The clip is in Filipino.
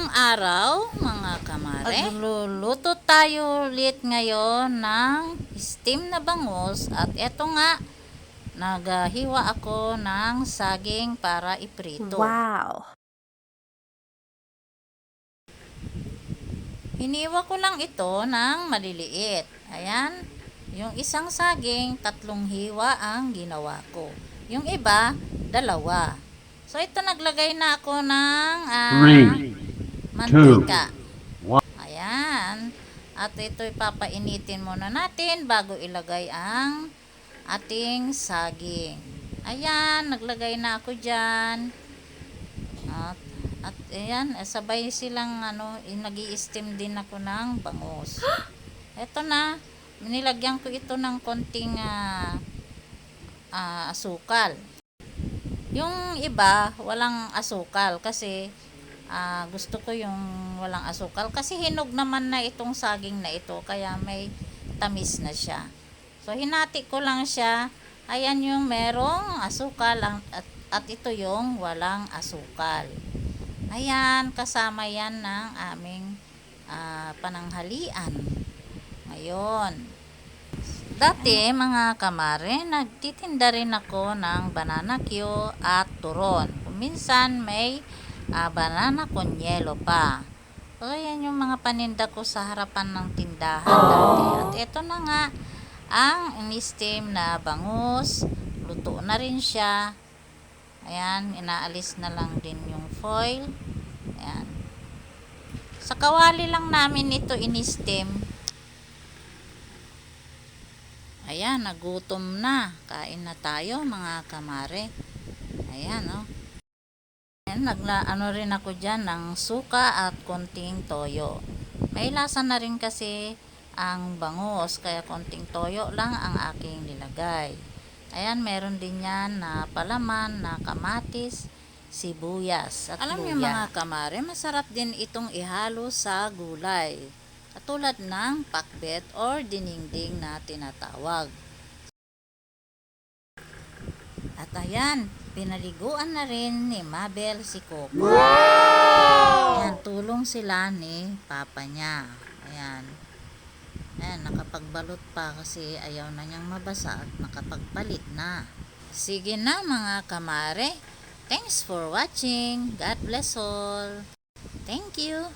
Magandang araw mga kamare. Magluluto tayo ulit ngayon ng steam na bangus at eto nga, naghiwa ako ng saging para iprito. Wow! Hiniwa ko lang ito ng maliliit. Ayan, yung isang saging, 3 hiwa ang ginawa ko. Yung iba, 2. So ito naglagay na ako ng 3, 2, mantika. Ayan. At ito ipapainitin muna natin bago ilagay ang ating saging. Ayan, naglagay na ako dyan. At ayan, sabay silang nag-i-steam din ako ng bangus. Ito na, nilagyan ko ito ng konting asukal. Yung iba, walang asukal kasi gusto ko yung walang asukal kasi hinog naman na itong saging na ito kaya may tamis na siya. So hinati ko lang siya. Ayan yung merong asukal at ito yung walang asukal. Ayan, kasama yan ng aming pananghalian ngayon. Dati mga kamare, nagtitinda rin ako ng banana Q at turon. Minsan may banana con yelo pa. So yan yung mga paninda ko sa harapan ng tindahan dati. At ito na nga ang in-steam na bangus. Luto na rin siya. Ayan, inaalis na lang din yung foil. Ayan. Sa kawali lang namin ito in-steam. Ayan, nagutom na. Kain na tayo mga kamare. Ayan, oh. Ayan, rin ako dyan ng suka at konting toyo. May lasa na rin kasi ang bangus, kaya konting toyo lang ang aking nilagay. Ayan, meron din yan na palaman na kamatis, sibuyas at luya. Alam niyo mga kamare, masarap din itong ihalo sa gulay. Katulad ng pakbet or dinengdeng na tinatawag. At ayan, pinaliguan na rin ni Mabel si Coco. Wow! Ayan, tulong sila ni papa niya. Ayan. Ayan, nakapagbalot pa kasi ayaw na niyang mabasa at nakapagpalit na. Sige na mga kamare. Thanks for watching. God bless all. Thank you.